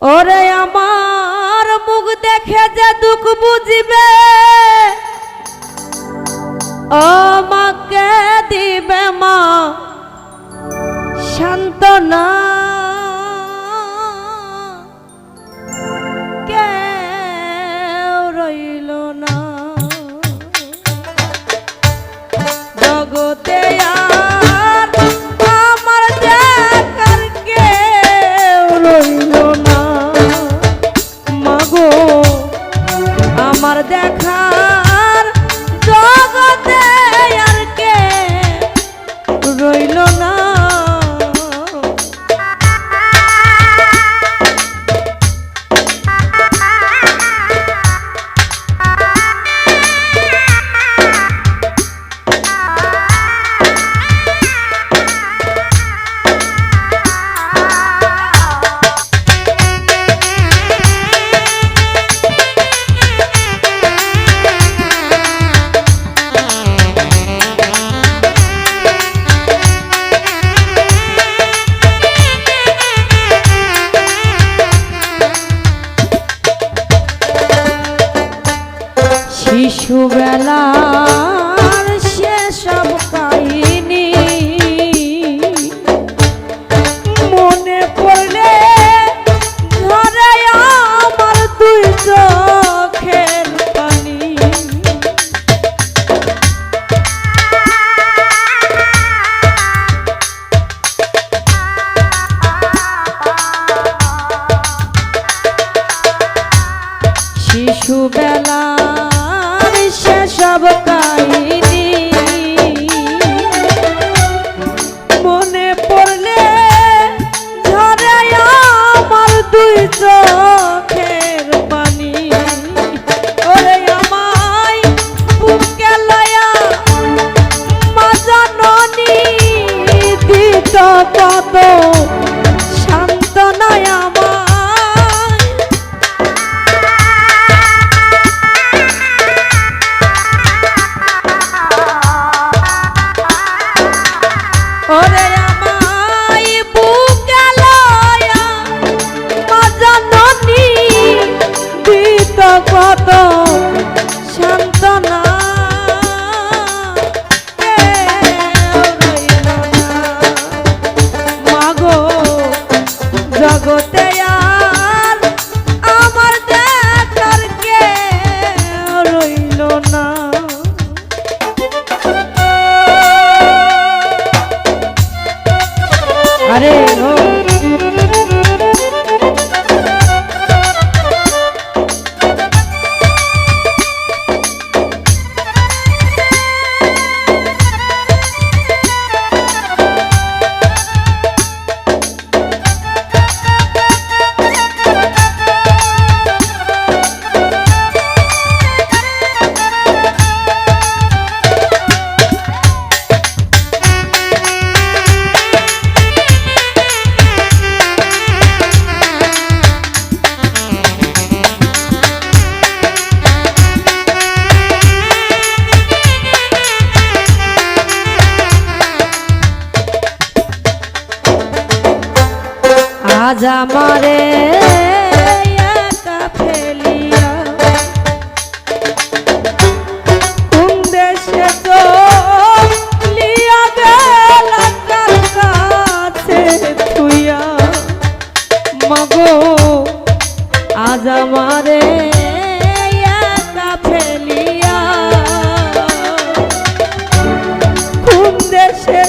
ওরে আমার মুখ দেখে যে দুঃখ বুঝিবে ও মাকে দিবে মা সান্ত্বনা কেউ রইল না জগতে আর আমার দেখার কেউ রইল না মাগো আমার দেখার জগতে আর কেউ রইল না শিশুবেলার সেসব কাহিনী মনে পড়লে ঝরে আমার দুই চোখের পানি শিশুবেলা সব কাহিনী মনে পড়লে ঝরে আমার দুই চোখের পানি ওরে আমায় বুকে লয়া মা জননী দিত কত সান্ত্বনায় ওরে আমায় বুকে লয়া মা জননী দিত কত সান্ত্বনা কেউ রইল না মাগো জগতে আর আমার দেখার কেউ রইল না अरे हो আজ আমারে একা ফেলিয়া কোন দেশে চলিয়া গেলা কার কাছে থুইয়া মাগো আজ আমারে একা ফেলিয়া কোন দেশে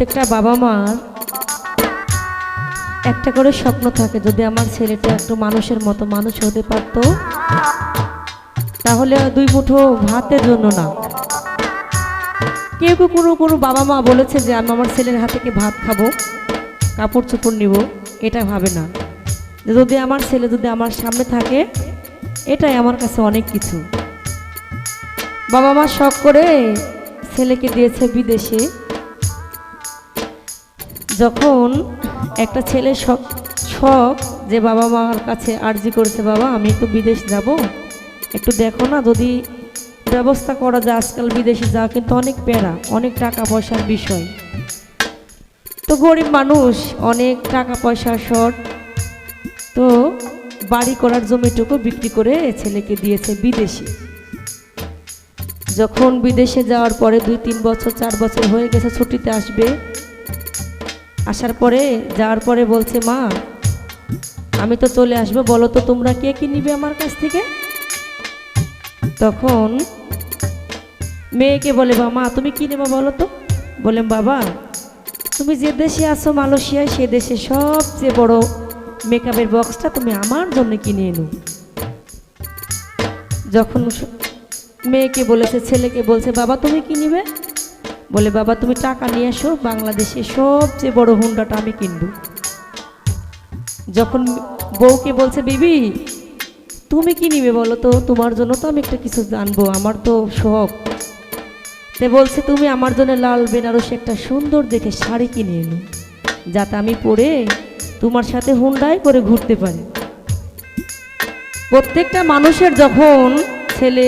প্রত্যেকটা বাবা মার একটা করে স্বপ্ন থাকে, যদি আমার ছেলেটা একটু মানুষের মতো মানুষ হতে পারত, তাহলে দুই মুঠো ভাতের জন্য না। কেউ কেউ কোনো কোনো বাবা মা বলেছে যে আমি আমার ছেলের হাতে থেকে ভাত খাবো, কাপড় চোপড় নিব, এটা ভাবে না। যদি আমার ছেলে যদি আমার সামনে থাকে, এটাই আমার কাছে অনেক কিছু। বাবা মা শখ করে ছেলেকে দিয়েছে বিদেশে। যখন একটা ছেলে শখ যে বাবা মার কাছে আর্জি করেছে, বাবা আমি একটু বিদেশ যাব, একটু দেখো না যদি ব্যবস্থা করা যায়। আজকাল বিদেশে যাওয়া কিন্তু অনেক প্যারা, অনেক টাকা পয়সার বিষয়। তো গরিব মানুষ, অনেক টাকা পয়সা শর্ট, তো বাড়ি করার জমিটুকু বিক্রি করে ছেলেকে দিয়েছে বিদেশে। যখন বিদেশে যাওয়ার পরে 2-3 বছর 4 বছর হয়ে গেছে, ছুটিতে আসবে, আসার পরে যাওয়ার পরে বলছে, মা আমি তো চলে আসবো, বলো তো তোমরা কে কি নিবে আমার কাছ থেকে? তখন মেয়েকে বলে, মা তুমি কি নেবা বলো তো? বলেন, বাবা তুমি যে দেশে আছো মালয়েশিয়ায়, সে দেশে সবচেয়ে বড় মেকআপের বক্সটা তুমি আমার জন্য কিনে এনো। যখন মেয়েকে বলেছে, ছেলেকে বলছে, বাবা তুমি কি নিবে? বলে, বাবা তুমি টাকা নিয়ে আসো, বাংলাদেশে সবচেয়ে বড় হুন্ডাটা আমি কিনবো। যখন বউকে বলছে, বিবি তুমি কি নিবে বলো তো, তোমার জন্য তো আমি একটা কিছু জানবো, আমার তো শখ। তে বলছে, তুমি আমার জন্য লাল বেনারসি একটা সুন্দর দেখে শাড়ি কিনে এনো, যাতে আমি পরে তোমার সাথে হুন্ডায় করে ঘুরতে পারি। প্রত্যেকটা মানুষের যখন ছেলে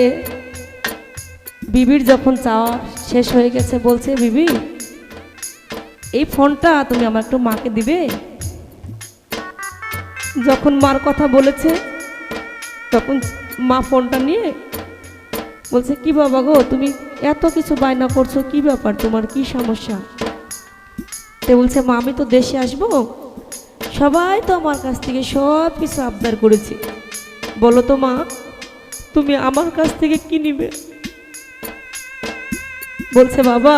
বিবির যখন চাওয়া শেষ হয়ে গেছে, বলছে, বিবি এই ফোনটা তুমি আমার একটু মাকে দিবে। যখন মার কথা বলেছে, তখন মা ফোনটা নিয়ে বলছে, কি বাবা গো তুমি এত কিছু বায়না করছো, কি ব্যাপার, তোমার কি সমস্যা? তে বলছে, মা আমি তো দেশে আসবো, সবাই তো আমার কাছ থেকে সব কিছু আবদার করেছে, বলো তো মা তুমি আমার কাছ থেকে কি নিবে? বলছে, বাবা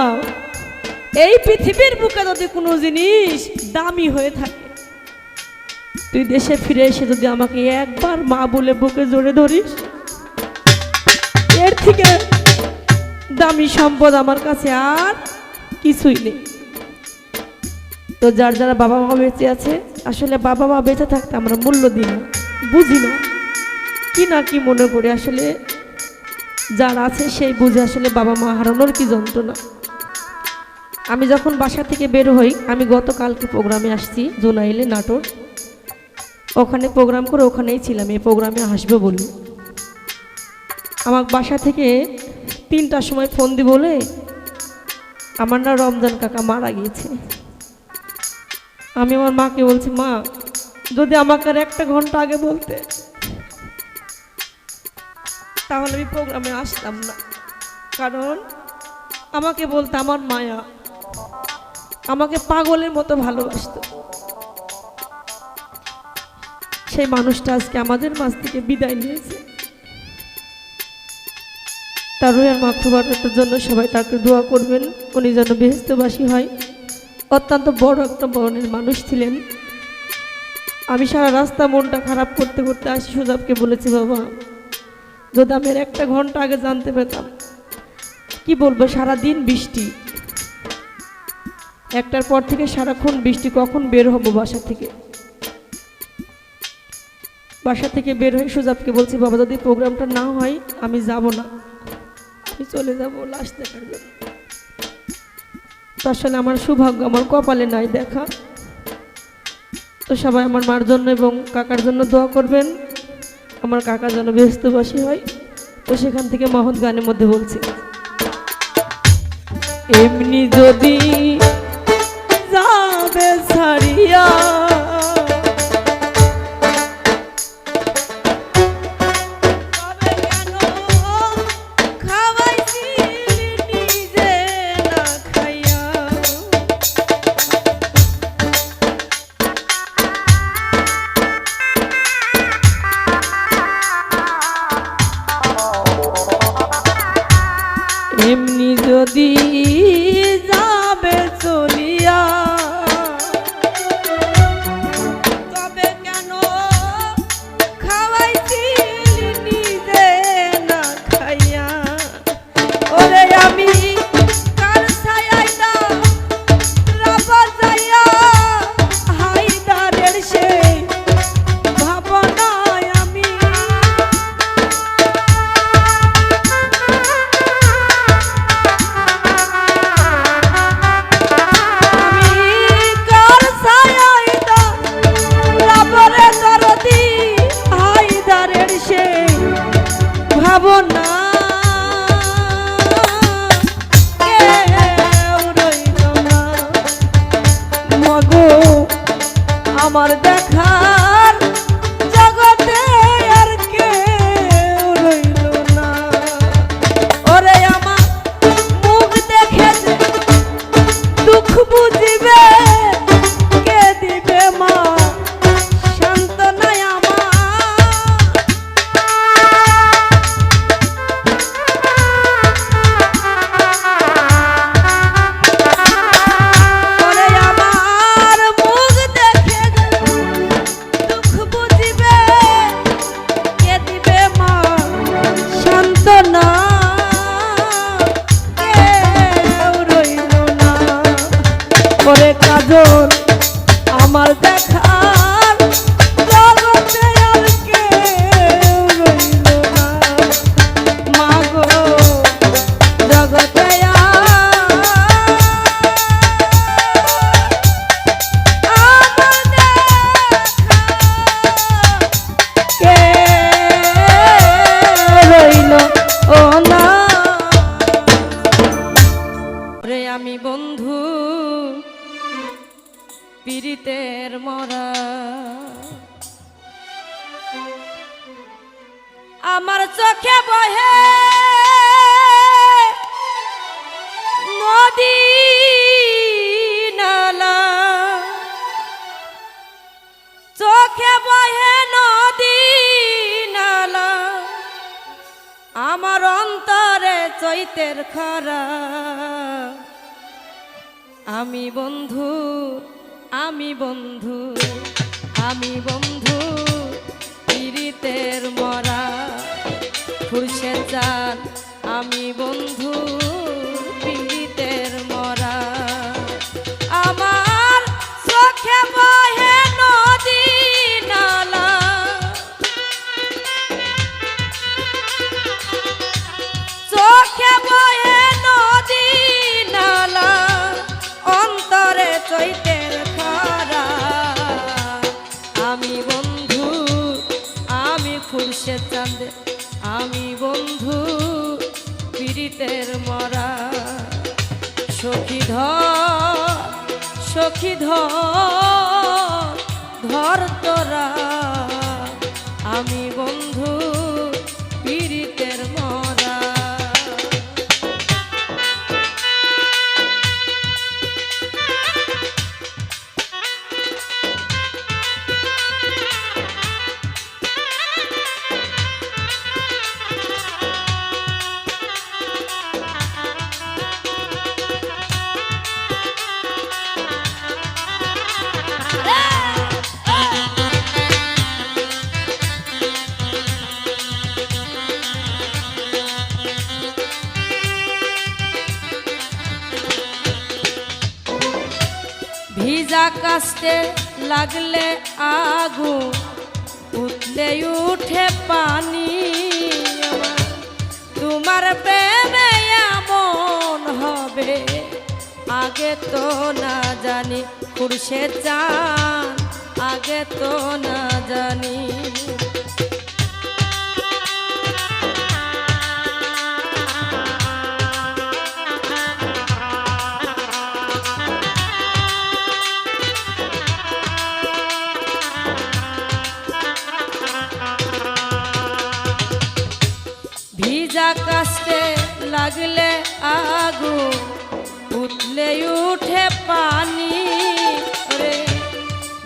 এই পৃথিবীর বুকে যদি কোনো জিনিস দামি হয়ে থাকে, তুই দেশে ফিরে এসে যদি আমাকে একবার মা বলে বুকে জড়ে ধরিস, এর থেকে দামি সম্পদ আমার কাছে আর কিছুই নেই। তো যার যারা বাবা মা বেঁচে আছে, আসলে বাবা মা বেঁচে থাকতে আমরা মূল্য দিই না, বুঝি না, কি না কি মনে করি। আসলে যার আছে সেই বুঝে আসলে বাবা মা হারানোর কি যন্ত্রণা। আমি যখন বাসা থেকে বের হই, আমি গতকালকে প্রোগ্রামে আসছি জুনাইলে নাটোর, ওখানে প্রোগ্রাম করে ওখানেই ছিলাম, এই প্রোগ্রামে আসবো বলি। আমার বাসা থেকে 3টার সময় ফোন দি বলে, আমার না রমজান কাকা মারা গিয়েছে। আমি আমার মাকে বলছি, মা যদি আমাকে আর 1 ঘন্টা আগে বলতে, তাহলে আমি প্রোগ্রামে আসতাম না। কারণ আমাকে বলতে আমার মায়া, আমাকে পাগলের মতো ভালোবাসত। সেই মানুষটা আজকে আমাদের মাঝ থেকে বিদায় নিয়েছে। তার রুহের মাগফিরাতের জন্য সবাই তাকে দোয়া করবেন, উনি যেন বেহেশতবাসী হয়। অত্যন্ত বড় একটা মনের মানুষ ছিলেন। আমি সারা রাস্তা মনটা খারাপ করতে করতে আসি, সুজাবকে বলেছি, বাবা যদি আমি 1 ঘন্টা আগে জানতে পেতাম, কি বলবো, সারাদিন বৃষ্টি, 1টার পর থেকে সারাক্ষণ বৃষ্টি, কখন বের হব বাসা থেকে। বাসা থেকে বের হয়ে সুজাবকে বলছি, বাবা যদি প্রোগ্রামটা না হয় আমি যাব না, আমি চলে যাব লাশ দেখার জন্য। তো আসলে আমার সৌভাগ্য, আমার কপালে নাই দেখা। তো সবাই আমার মার জন্য এবং কাকার জন্য দোয়া করবেন, আমার কাকা যেন বেহেশতবাসী হয়। তো সেখান থেকে মহৎ গানের মধ্যে বলছি, এমনি যদি যাবে ছাড়িয়া এমনি যদি যাবে চলিয়া ওরে দরদি হায়দারের সে ভাবনা কেউ রইল না মাগো আমার দেখার জগতে আর কেউ রইল না। ওরে আমার মুখ দেখে দুঃখ বুঝিবে কে দিবে মা শান্তনায় আমার। ওরে আমার মুখ দেখে দুঃখ বুঝিবে কে দিবে মা শান্তনা কেউ রইল না। ওরে কাজল আমার দেখার জগতে আর কেউ রইল না মাগো জগতে আমার দেখা কেউ রইল ও না। ওরে আমি বন্ধু পীড়িতের মরা আমার চোখে বহে নদী নালা চোখে বহে নদী নালা আমার অন্তরে চৈতের খরা আমি বন্ধু আমি বন্ধু আমি বন্ধু পীড়িতের মরা খুরশে চান আমি বন্ধু পীড়িতের মরা আমার চোখে বহে নদী নালা চোখে বহে নদী নালা অন্তরে চৈতের খরা আমি বন্ধু আমি খুরশে চাঁদ আমি বন্ধু পীড়িতের মরা সখী ধর তোরা আমি বন্ধু পীড়িতের মরা। ভিজা কাস্তে লাগলে আগুন উঠলে উঠে পানি তোমার প্রেমে এমন হবে আগে তো না জানি খুরশে চান আগে তো না জানি। ভিজা কাস্তে লাগলে আগুন উঠলে উঠে পানি রে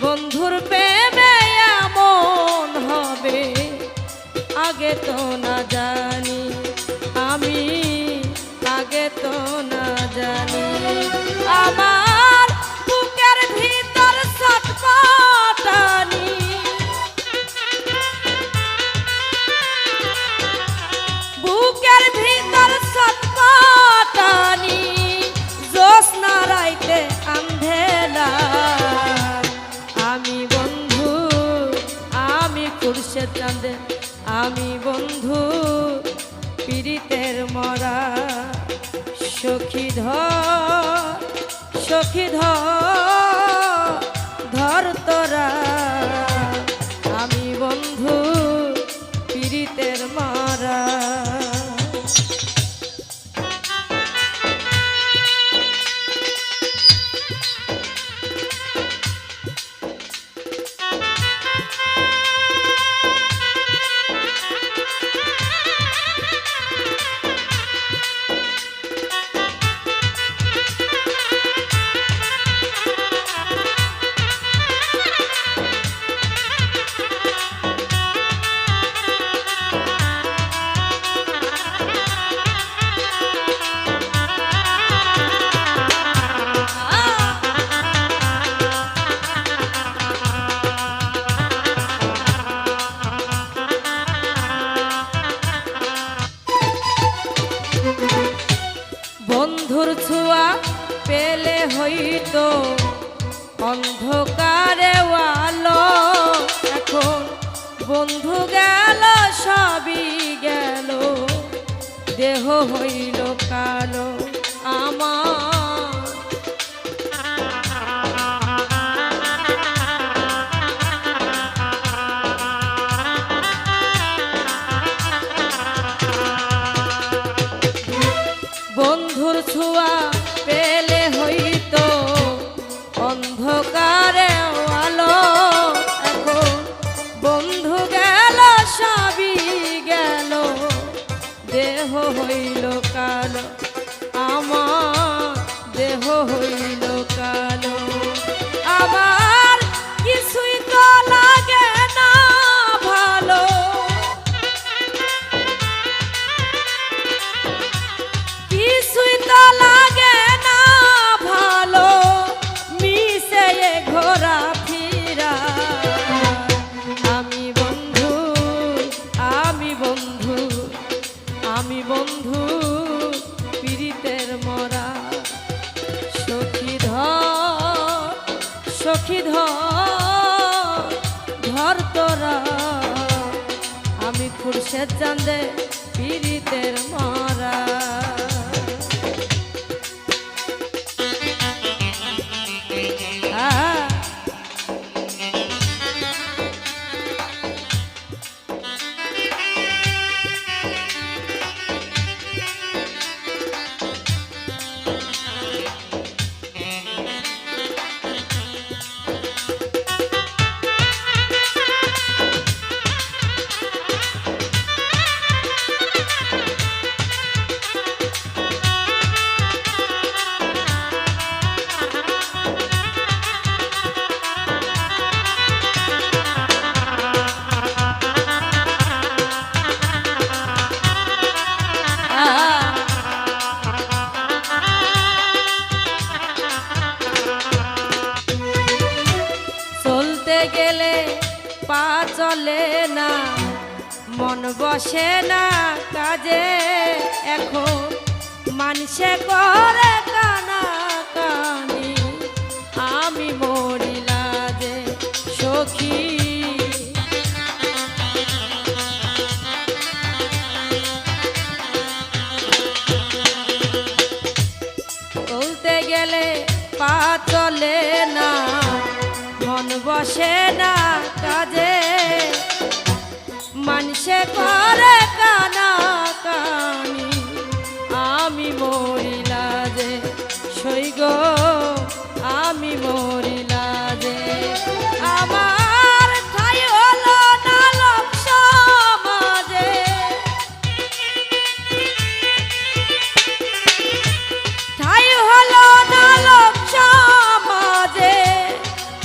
বন্ধুর প্রেমে এমন হবে আগে তো না জানি আমি আগে তো না জানি। আমার বুকের ভিতর ছটফটানি বুকের ভিতর ছটফটানি জ্যোৎস্না রাইতে আন্ধেলা আমি বন্ধু আমি খুরশে চাঁদ আমি বন্ধু পীড়িতের মরা সখী ধর তোরা অন্ধকারে আলো এখন বন্ধু গেল সবই গেল দেহ হইল কালো আমার বন্ধুর ছোঁয়া পেলে হইতো অন্ধকারে আলো এখন বন্ধু গেল সবই গেল দেহ হইল কালো আমার দেহ হইল কালো আমার কিছুই তো লাগে না ভালো কিছুই তো লাগে না ভালো মিশে ঘোরা ফিরা আমি বন্ধু আমি বন্ধু আমি বন্ধু পীড়িতের মরা সখী ধর তোরা আমি খুরশেদ চাঁদে পীড়িতের মরা গেলে পা চলে না মন বসে না কাজে এখন মানুষে করে কানা কানি আমি মরিলা যে সখী বলতে গেলে পা চলে না মন বসে না কাজে মানুষে করে কানা কানি আমি মরিলা যে সৈগ আমি মরিলা যে আমার ঠাই হলো না লোক সমাজে ঠাই হলো না লোক সমাজে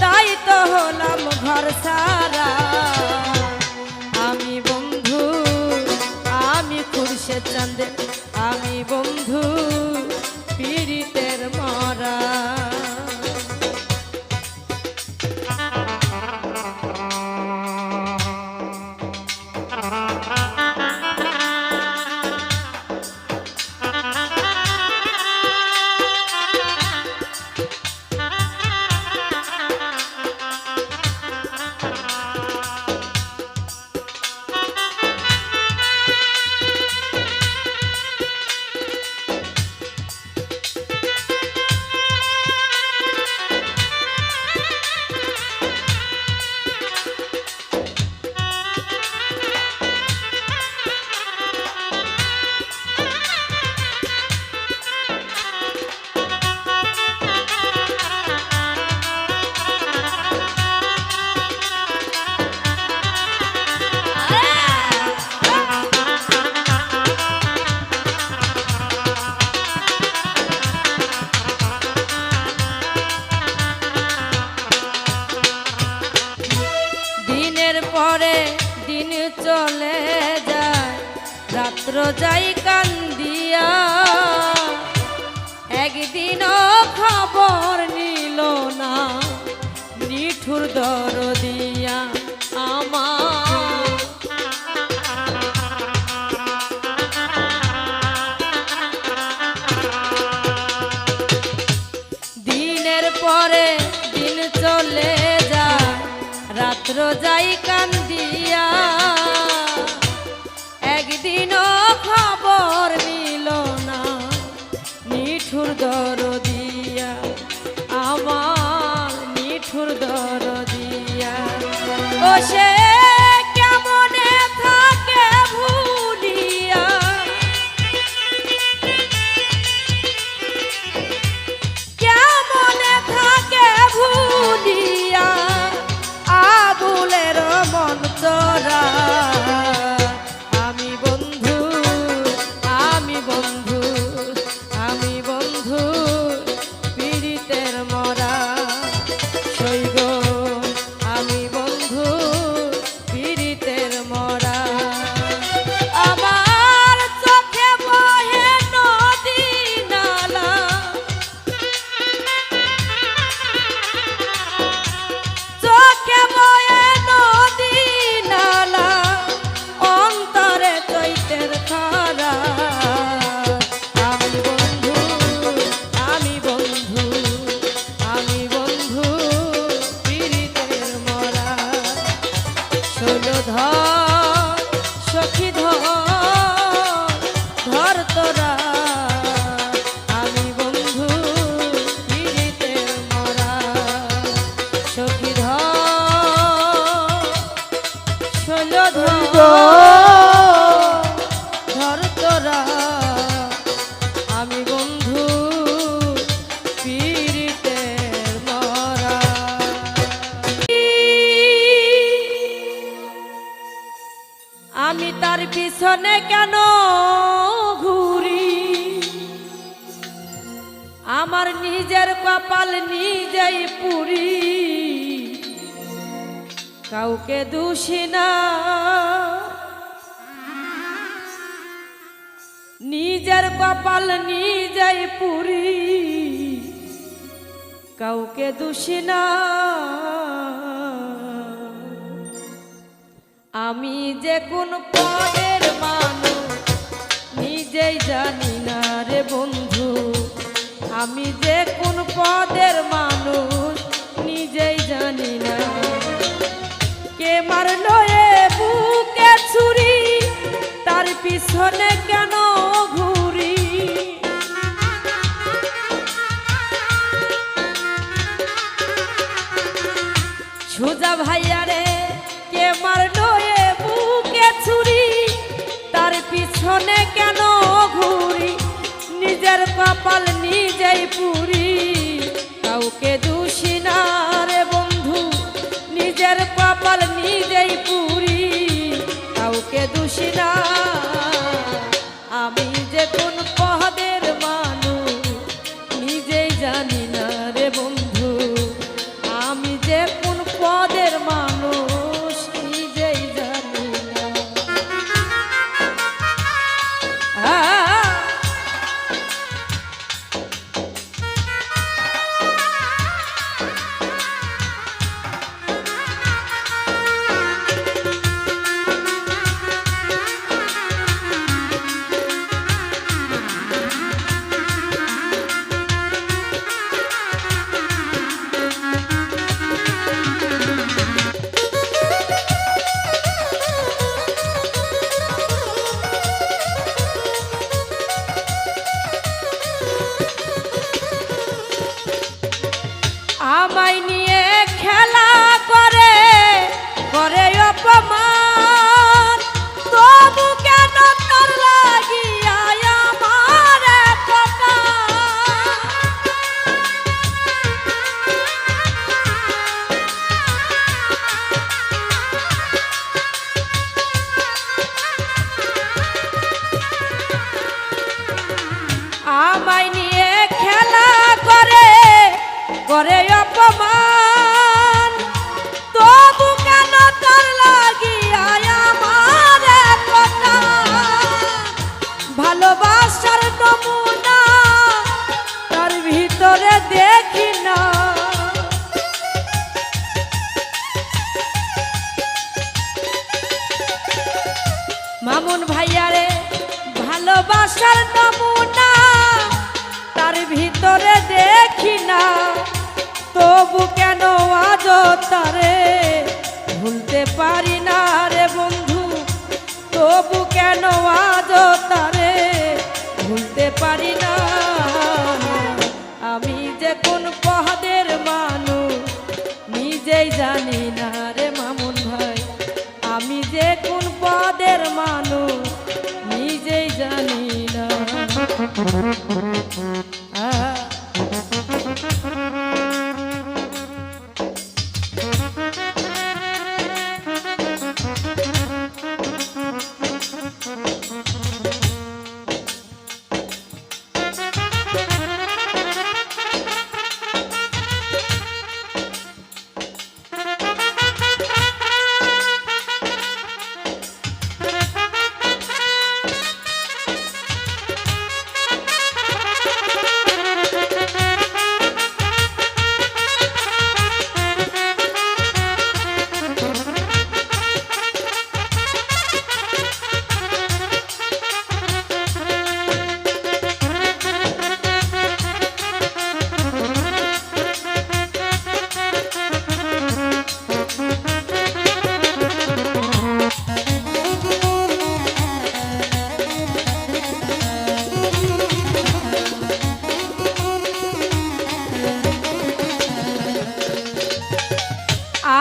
তাই তো হলাম ঘর সারা আমি বন্ধু আমি খুরশেদ চাঁদে আমি বন্ধু পীড়িতের মরা চলে যায় রাত্র যাই কান্দিয়া একদিনও খবর নিল না নিঠুর দরদিয়া আমার দিনের পরে দিন রোজাই কান্দিয়া একদিনও খবর নিল না নিঠুর দরদিয়া আমার নিঠুর দরদিয়া ও সে কেমনে থাকে ভুলিয়া কেমনে থাকে ভুলিয়া আবুলের মন তোরা আমি বন্ধু আমি বন্ধু আমি বন্ধু পীড়িতের মরা সৈগ আমি বন্ধু পীড়িতের মরা আমার চোখে বহে নদী নালা চোখে বহে নদী নালা অন্তরে চৈতের খারা আমি বন্ধু আমি বন্ধু আমি বন্ধু পীড়িতের মরা শৈলধর সখী ধর তোরা আমি বন্ধু পীড়িতের মরা সখী শৈলধর ধর তোরা আমি বন্ধু পীড়িতের মরা আমি তার পিছনে কেন ঘুরি আমার নিজের কপাল নিজেই পুরি কাউকে দোষী না নিজের কপাল নিজেই পুরি কাউকে দোষী না আমি যে কোন পদের মানুষ নিজেই জানি না রে বন্ধু আমি যে কোন পদের মানুষ নিজেই জানি না কে মারলো এ বুকে ছুরি তার পিছনে কেন ঘুরি সুজা ভাইয়া রে কে মারলো এ বুকে ছুরি তার পিছনে কেন ঘুরি নিজের কপাল নিজেই পুরি কাউকে দোষী না রে বন্ধু নিজের কপাল নিজেই পুরি কাউকে দোষী না আমি যে কোন পদের মানুষ নিজেই জানি না রে বন্ধু আমি যে কোন পদের মানুষ নিজেই জানি না আমায় নিয়ে খেলা করে করে অপমান তবু কেন তোর লাগিয়া আমার কথা আমায় নিয়ে খেলা করে করে অপমান তবু কেন তোর লাগিয়া আমার কথা ভালোবাসার নমুনা তার ভিতরে দেখি না মামুন ভাইয়া রে ভালোবাসার নমুনা তার ভিতরে দেখি না তবু কেন আজ তারে ভুলতে পারি না রে বন্ধু, তবু কেন আজ তারে ভুলতে পারি না। আমি যে কোন পদের মানুষ নিজেই জানি না রে মামুন ভাই, আমি যে কোন পদের মানুষ নিজেই জানি না।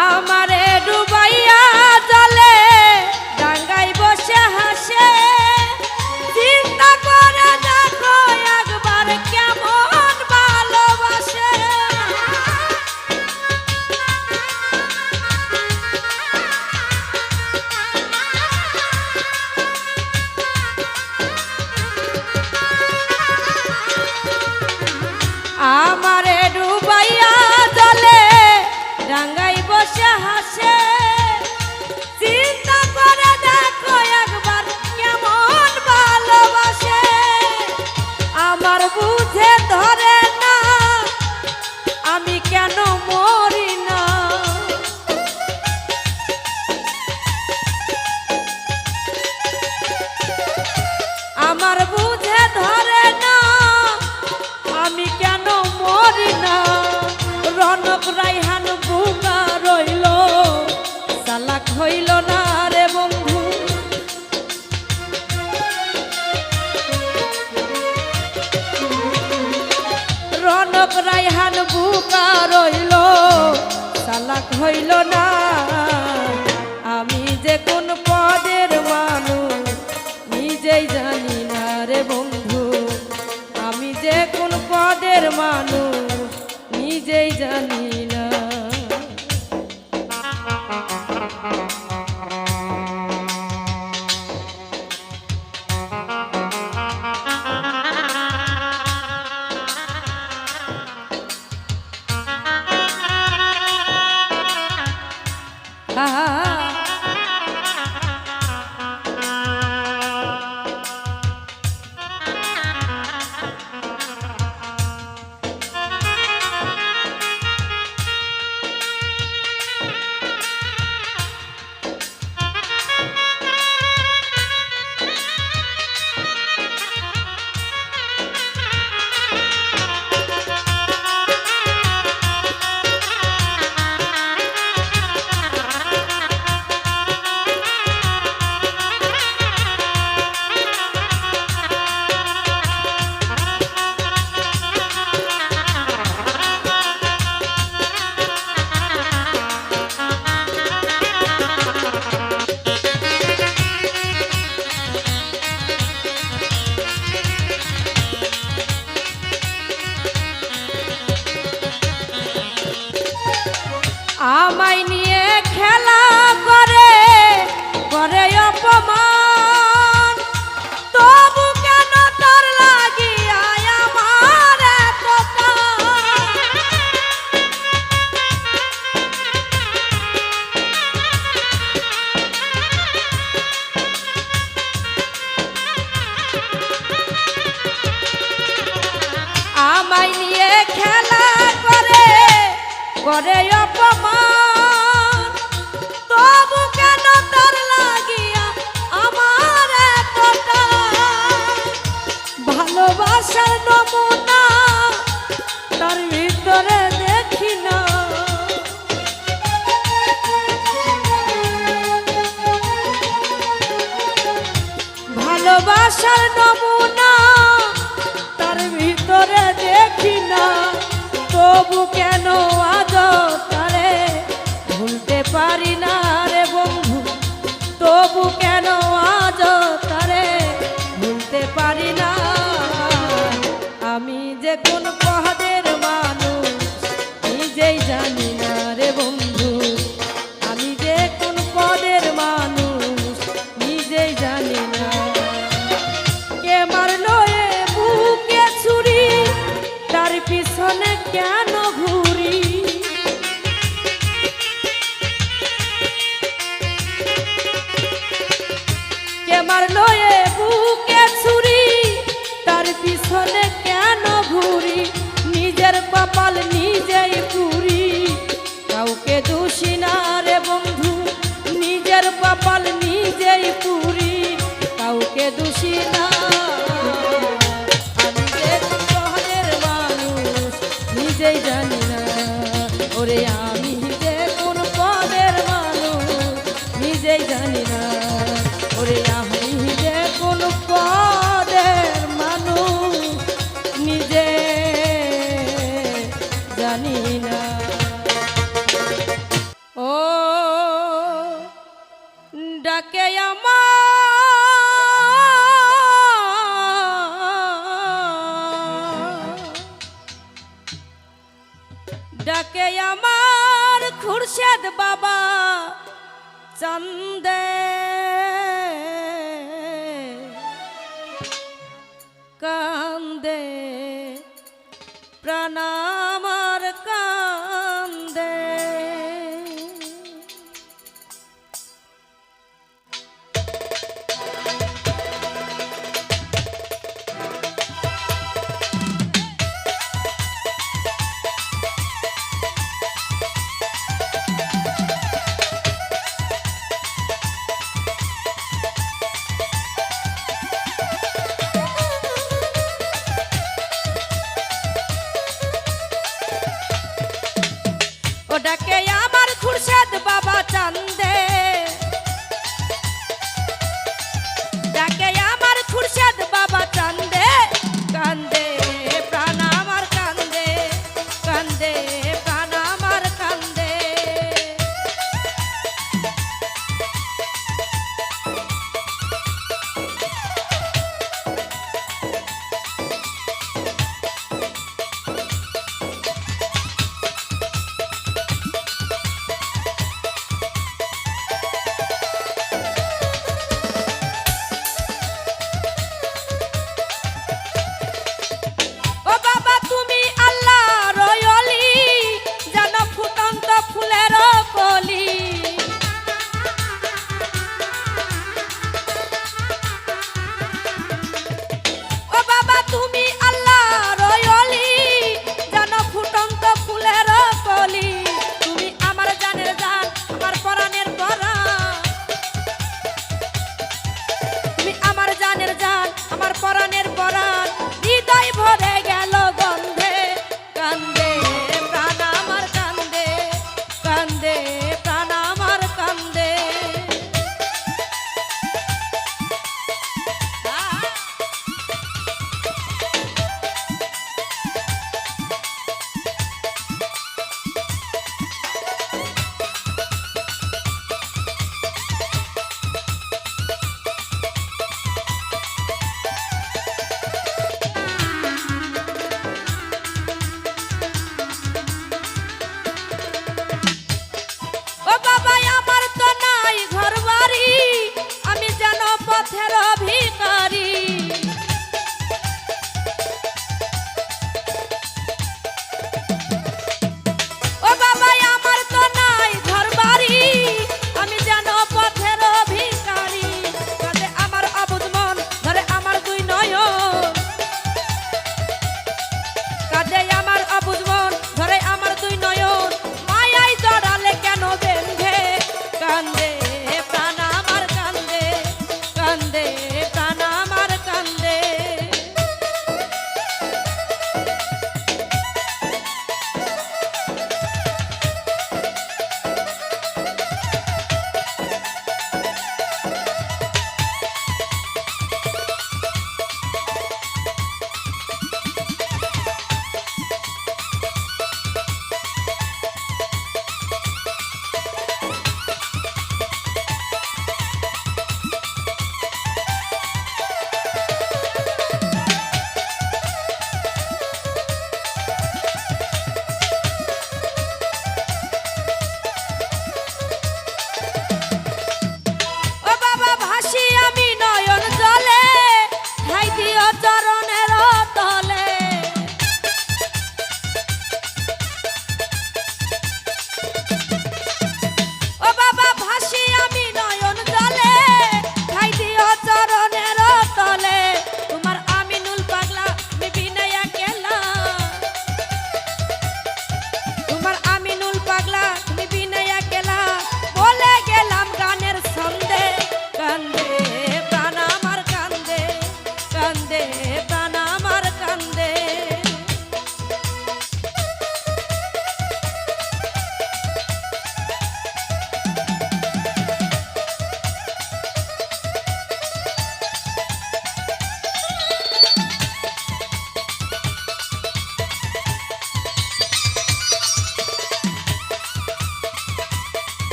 আমারে ডুবাইয়া জলে ডাঙ্গাই বসে হাসে, চিন্তা করে দেখো একবার কেমন ভালোবাসে। আমারে ডুবাইয়া জলে ডাঙ্গাই বসে হাসে, চিন্তা করে দেখো একবার কেমন ভালোবাসে। আমার বুঝে ধরে না আমি কেন মরি না, আমার বুঝে ধরে না আমি কেন মরি না। রনক রাইহান বুকা রইল চালাক হইল না রে বন্ধু, রনক রাইহান বুকা রইল চালাক হইল না। আমি যে কোন পদের মানুষ নিজেই জানি না রে বন্ধু, আমি যে কোন পদের মানুষ নিজেই জানি না। আমায় নিয়ে খেলা করে করে অপমান, তবু কেন তার লাগিয়া আমার এত টান। আমায় নিয়ে খেলা করে করে অপমান, তবু কেন তার লাগিয়া আমার এত টান। ভালোবাসার নমুনা তার ভিতরে দেখি না, ভালোবাসার নমুনা তার ভিতরে দেখি না, তবু কেন আজ তারে ভুলতে পারি না রে বন্ধু, তবু কেন আজ তারে ভুলতে পারি না। আমি যে কোন পদের মানুষ নিজেই জানি না রে বন্ধু, আমি যে কোন পদের মানুষ নিজেই জানি না। কে মারলো এ বুকে ছুরি, তার পিছনে কেন ঘুরি, কে মারলো এ বুকে ছুরি, তার পিছনে কেন ঘুরি, নিজের কপাল নিজেই পুরি, কাউকে দোষী না রে বন্ধু, নিজের কপাল নিজেই পুরি, কাউকে দোষী না। আমি যে শহরের মানুষ নিজেই জানি না, ওরে আমি যে কোন পদের মানুষ নিজেই জানি না, ওরে আমি যে কোন পদের মানুষ নিজে জানি না। ও ডাকে ডাকে আমার খুরশেদ বাবা চান্দে, কান্দে প্রাণ আমার কান্দে।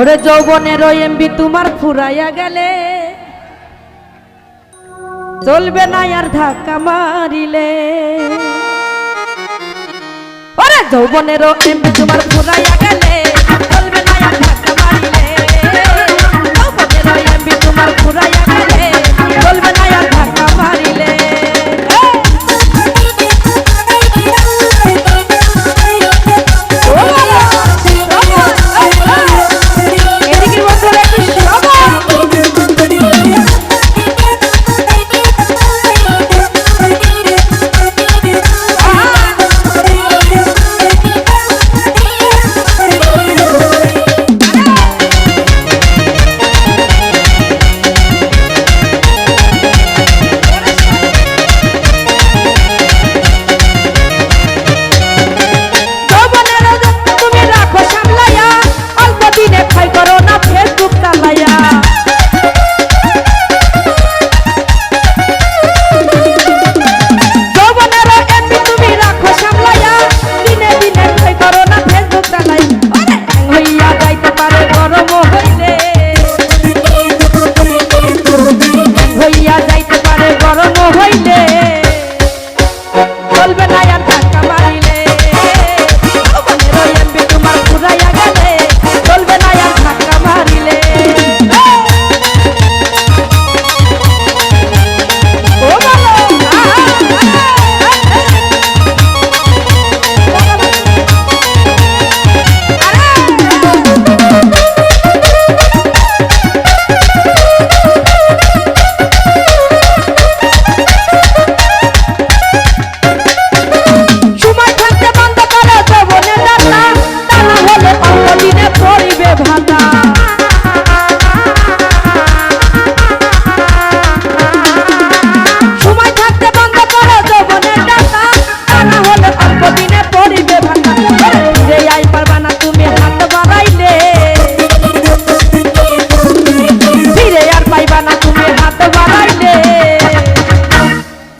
ওরে যৌবনের এমবি তোমার ফুরাইয়া গেলে চলবে না আর ধাক্কা মারিলে। ওরে যৌবনের এমবি তোমার ফুরাইয়া গেলে চলবে না আর ধাক্কা মারিলে। যৌবনের এমবি তোমার ফুরাইয়া গেলে চলবে না আর ধাক্কা মারিলে।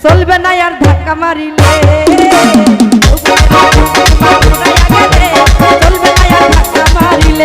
চলবে না আর ধাক্কা মারিলে। চলবে না আর ধাক্কা মারিলে।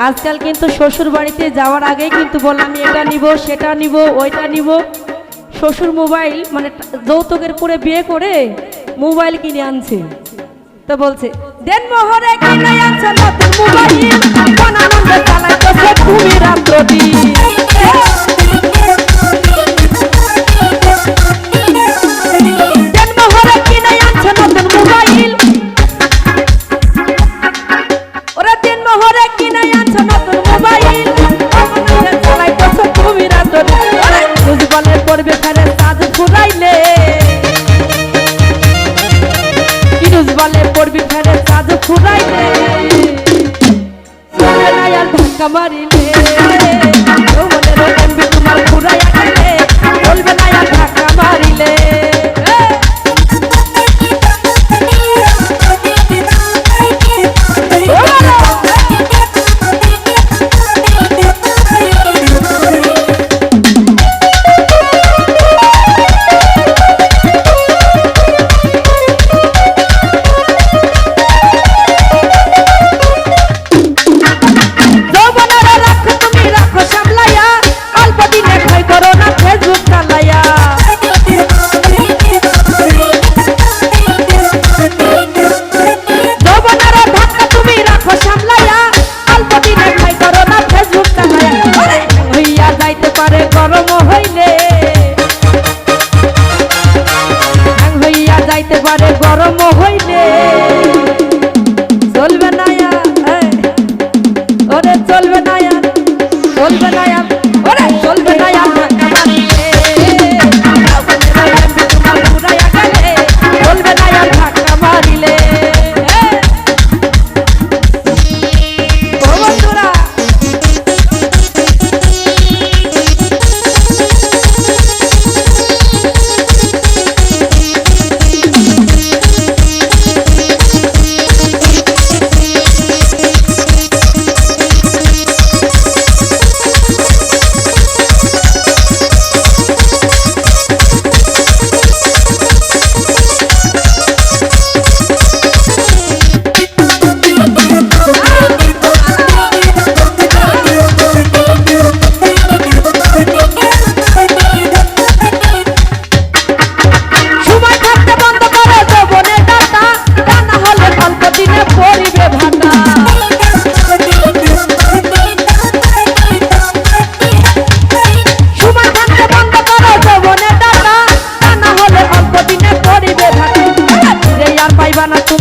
আজকাল কিন্তু শ্বশুর বাড়িতে যাওয়ার আগেই কিন্তু বললাম আমি এটা নিব সেটা নিব ওইটা নিব। শ্বশুর মোবাইল মানে যৌতুকের করে বিয়ে করে মোবাইল কিনে আনছে, তো বলছে দেন মোহরে কিনে আনছে নতুন মোবাইল আনন্দে চালাইতেছে তুমি রাত্রি। দেন মোহরে কিনে আনছে নতুন মোবাইল, ওরা দিন মোহরে কিনে আনছে নতুন মোবাইল চালাইতেছে তুমি রাত্রি। বুঝবালে পড়বে ফেরে সাজ ফুরাইলে, বুঝবালে পড়বি ফেরে সাজ ফুরাইলে। চলবে না আর ধাক্কা মারিলে। যৌবনের এমবি তোমার ফুরাইয়া গেলে চলবে না আর ধাক্কা মারিলে। করো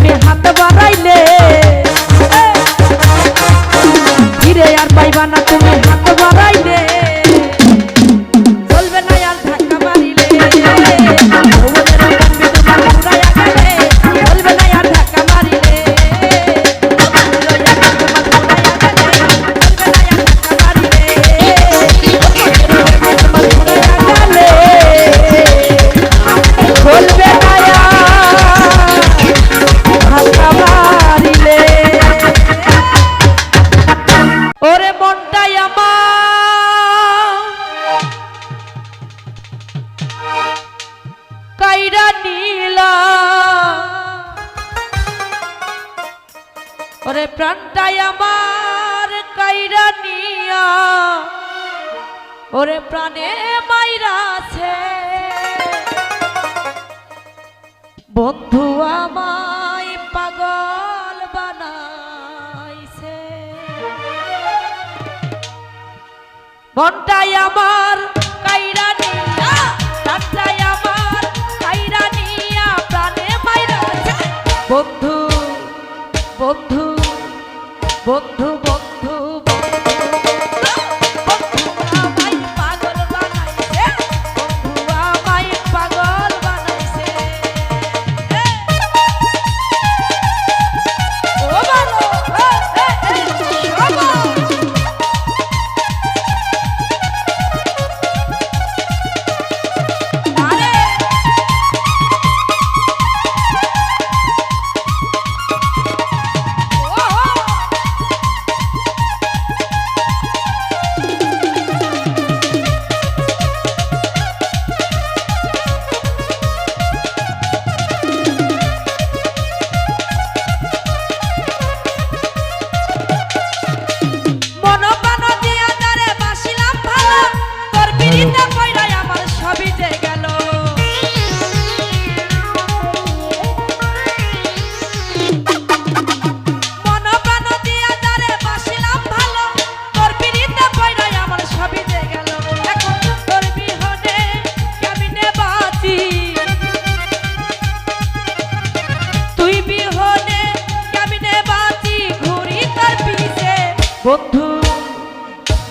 তুমি হাত বাড়াইলে ফিরে আর পাইবা না তুমি হাত বাড়াইলে চলবে না আর ধাক্কা মারিলে চলবে না আর ধাক্কা মারিলে চলবে ওরে মনটাই আমার কাইরা নীলা ওরে প্রাণটাই আমার কাইরা নিয়া ওরে প্রাণে মাইরাছে বন্ধু আমায় পাগল বানাইছে মনটাই আমার কাইরা নিয়া প্রাণটাই আমার কাইরা নিয়া প্রাণে মাইরাছে বন্ধু বন্ধু বন্ধু বন্ধু বন্ধু বন্ধু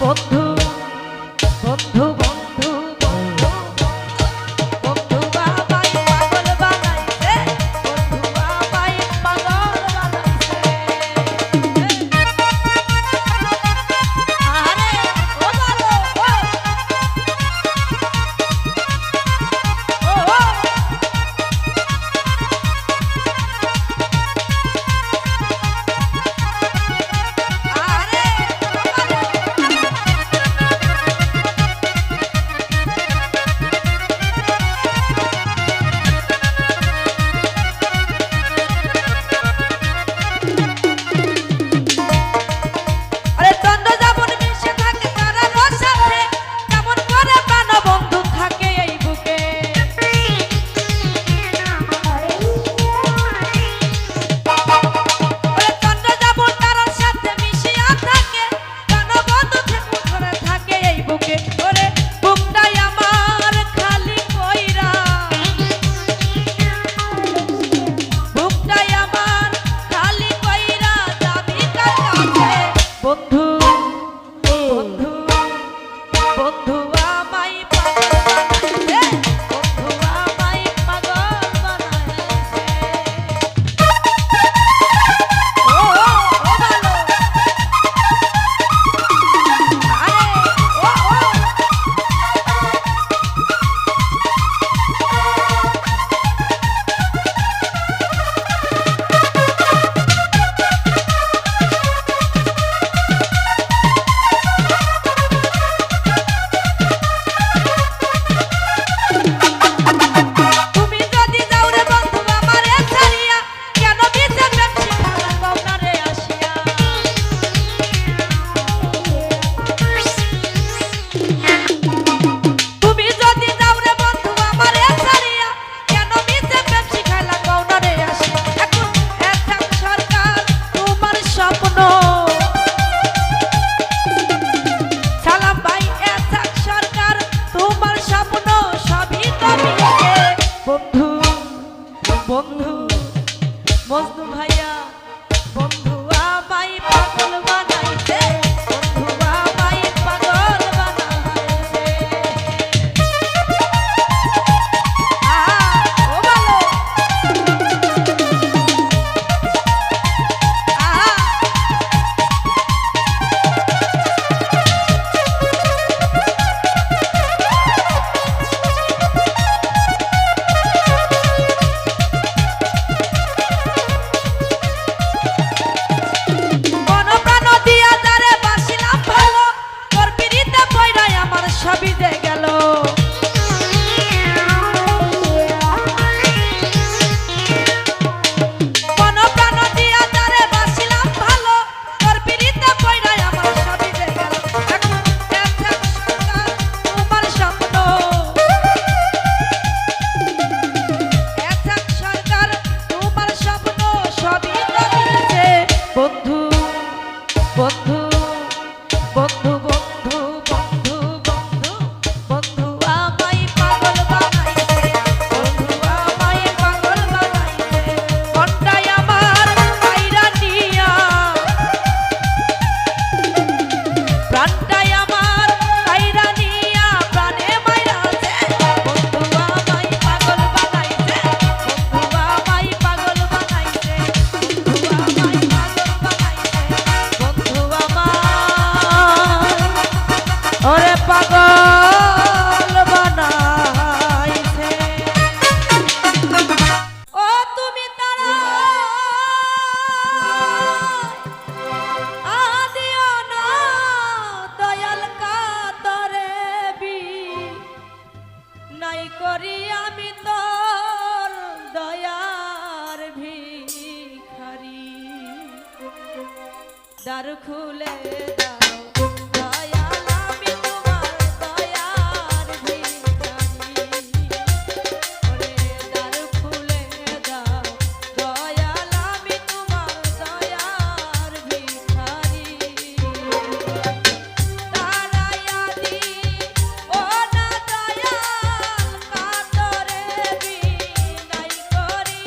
বন্ধু বন্ধু বন্ধু বন্ধু আমায় পাগল বানাইছে বন্ধু আমায় পাগল বানাইছে আরে ও বলো ও ভাইয়া বন্ধু আমায় পাগল বানাইছে, বন্ধু আমায় পাগল বানাইছে। ও ভালো সবই দে গেল। মন প্রাণ দিয়া তারে বাসিলাম ভালো, তোর পিড়িতে পয়রা আমার সবই দে গেল। এখন তোমার স্বপ্ন, এক সরকার তোমার স্বপ্ন সবই তো দিয়েছে। বন্ধু বন্ধু বন্ধু বন্ধু বন্ধু বন্ধু বন্ধু আমায় পাগল বানাইছে, বন্ধু আমায় পাগল বানাইছে। মনটাই আমার কাইরা নিয়া, প্রাণটাই আমার কাইরা নিয়া প্রাণে মাইরাছে। বন্ধু আমায় পাগল বানাইছে, বন্ধু আমায় পাগল বানাইছে, বন্ধু আমায় পাগল বানাইছে, বন্ধু আমায় ওরে পাগল বানাইছে। ও তুমি তারা আদিও না দয়াল কাতরে বি নাই করি আমি তোর দয়ার ভিখারি। দ্বার খুলে দাও দয়াল আমি তোমার দয়ার ভিখারি। ওরে দ্বার খুলে দাও দয়াল আমি তোমার দয়ার ভিখারি। তারায়া দি ও না দয়াল কাতরে বি নাই করি।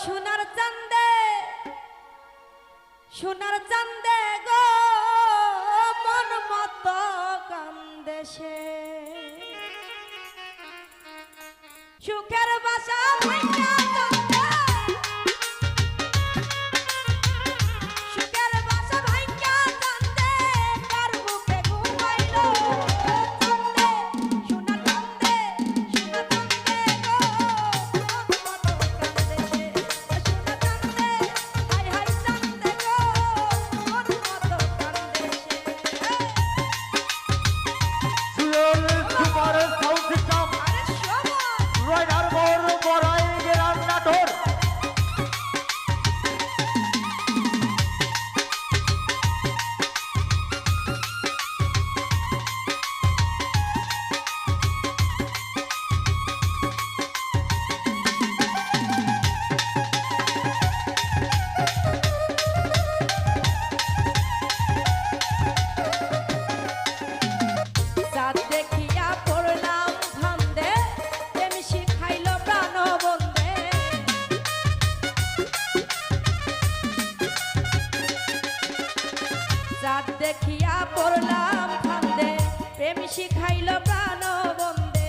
সোনার চান্দে সোনার চান্দে গো মন মতো কান্দে সে সুখের বাসা ভাঙা কান্দে সুখের বাসা ভাঙা কান্দে কার বুকে ঘুমাইলো চান্দে সোনার চান্দে সোনার চান্দে গো মন মতো কান্দে সে সোনার চান্দে হাই হাই চান্দে গো মন মতো কান্দে সে সুয়েল সুপার সাউথ সিস্টেম আরে শোভা রয়নার মোর বড়াই গেলাম নাটোর চাঁদ দেখিয়া পড়লাম ফান্দে প্রেম শিখাইল প্রাণ বন্দে চাঁদ দেখিয়া পড়লাম ফান্দে প্রেম শিখাইল প্রাণ বন্দে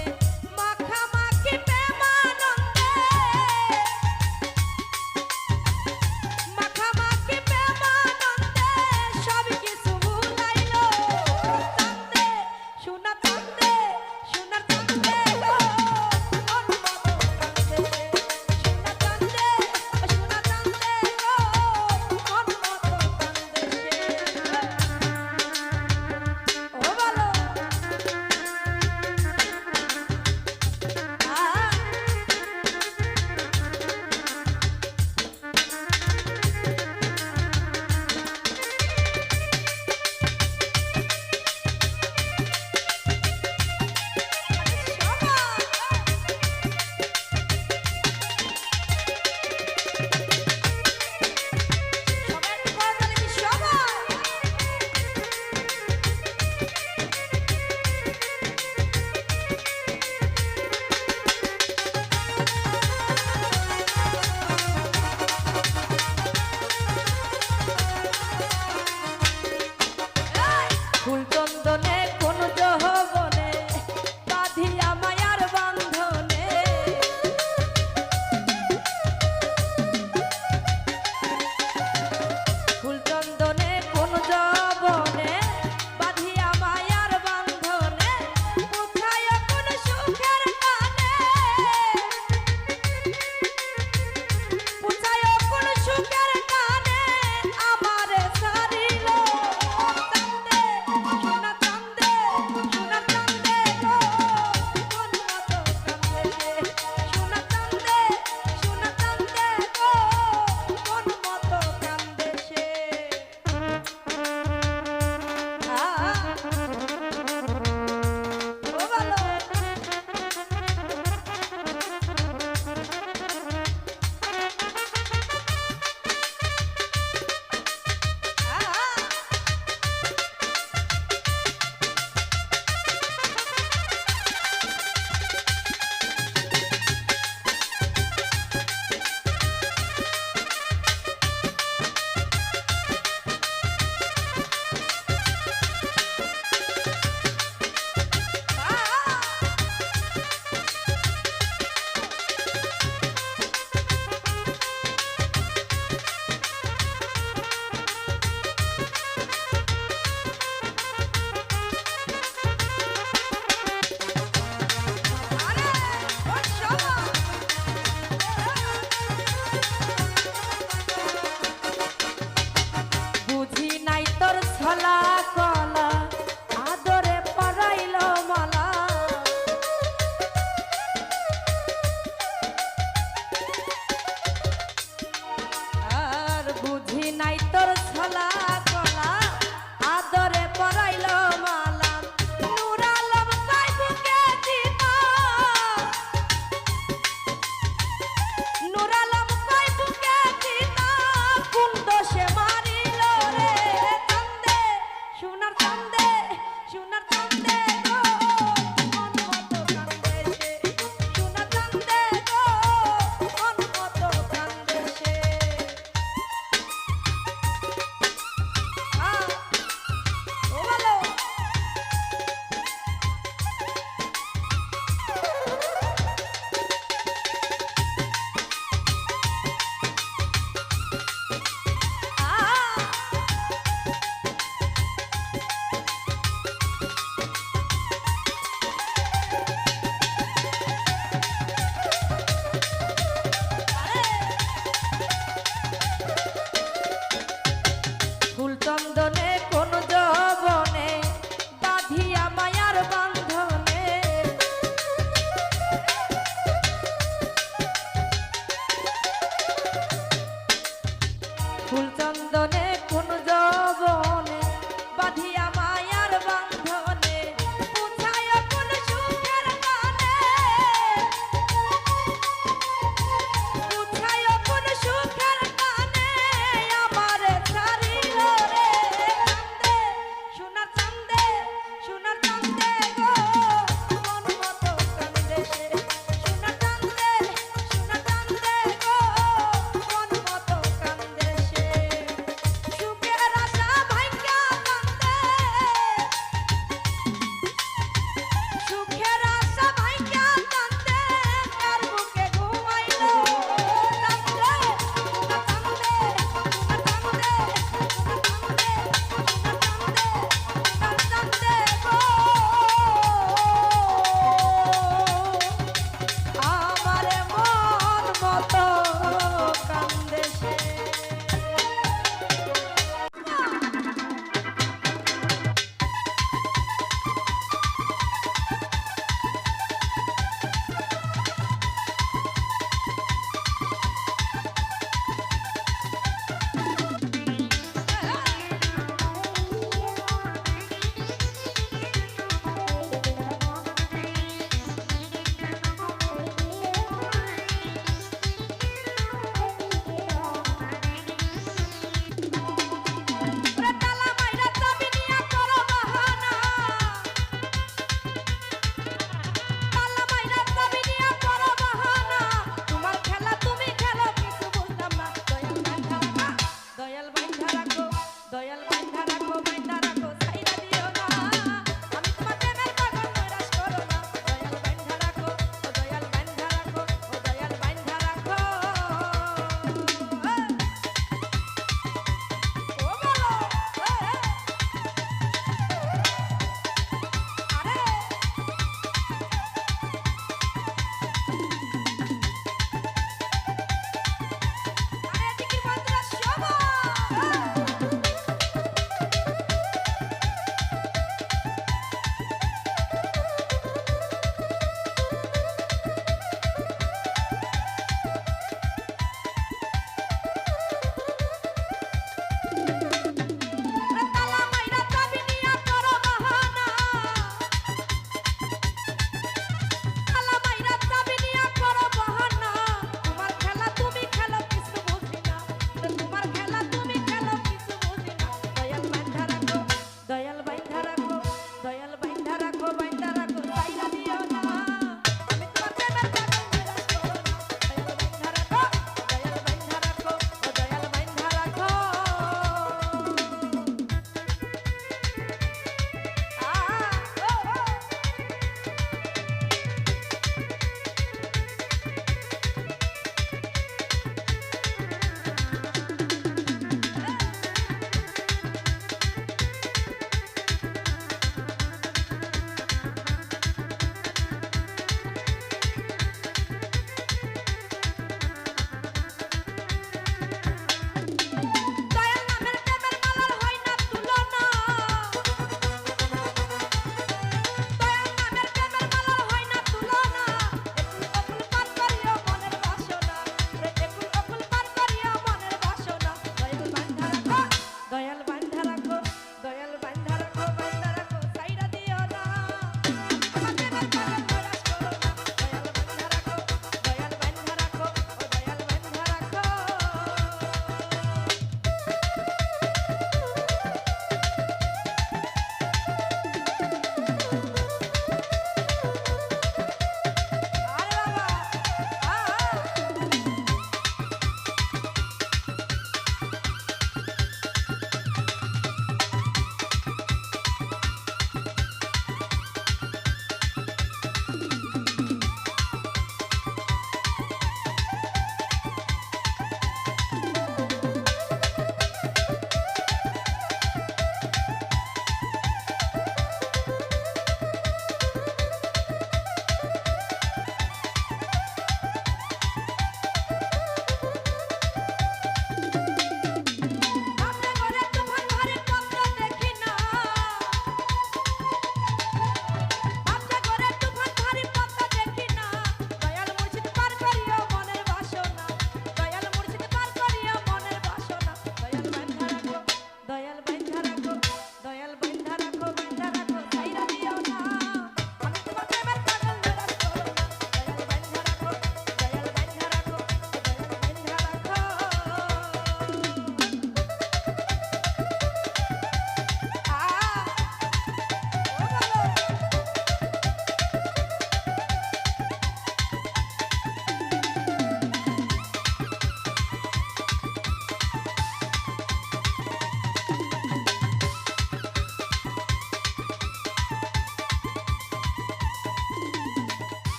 মাখামাখি প্রেমানন্দে মাখামাখি প্রেমানন্দে সব কিছু ভুলাইল চান্দে সোনা চান্দে সোনার চান্দে গো মন মতো কান্দে সোনা চান্দে সোনা চান্দে গো মন মতো কান্দে ও ভালো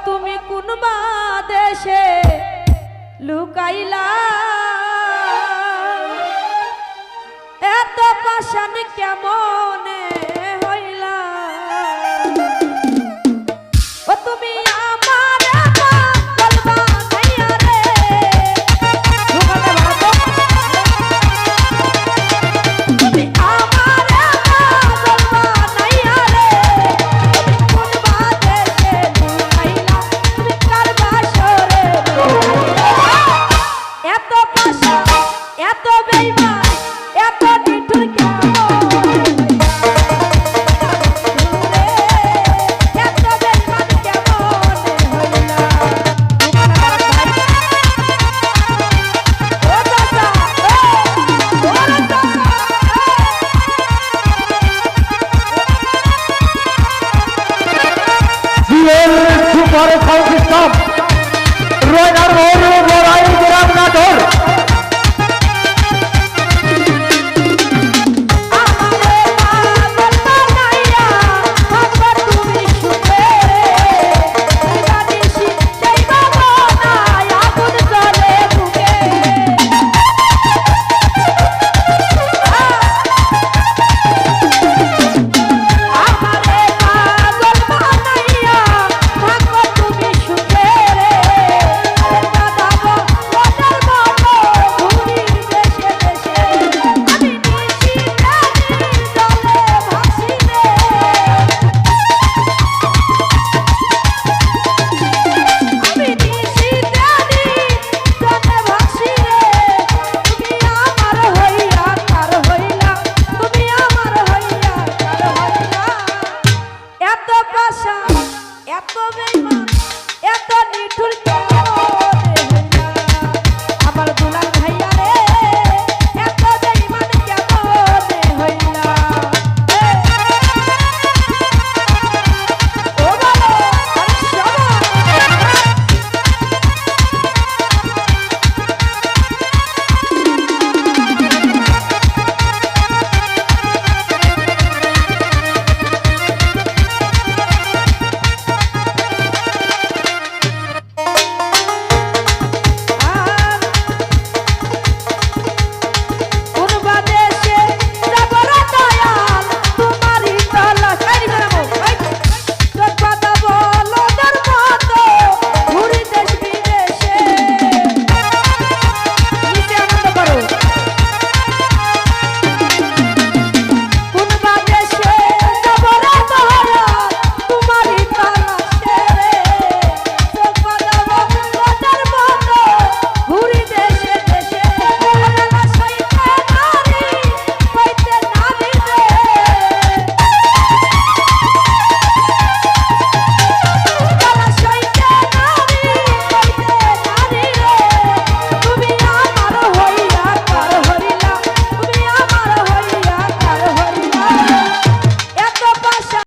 তুমি কোন বা দেশে লুকাইলা এত পাশান কেমনে হইলা ও তুমি আমার পাগল বানাইয়া রে লুকাতে ভালো তুমি আমার পাগল বানাইয়া রে কোন বা দেশে লুকাইলা তুমি কার বাসরে এত পাশা এত বেঈমান এত নিঠুর কেমন এত বেঈমান কেমন হইলা ও চাচা ও চাচা জুয়েল সুপার সাউন্ড সিস্টেম রয়নার মোড় বড়াই গ্রাম নাটোর আমারে পাগল বানাইয়া ভাববা তুমি সুখে জানিস যাইবা না আগুন জ্বলে বুকে আমারে পাগল বানাইয়া ভাববা তুমি সুখে কাঁদাবো মনের মতো ঘুরি দেশে দেশে আমি নিশি রানী জলে ভাসি রে আমি নিশি রানী জলে ভাসি রে তুমি আমার হইয়া কার হইলা তুমি আমার হইয়া কার হইলা এত পাশা এত বেঈমান এত নিঠুর কেমন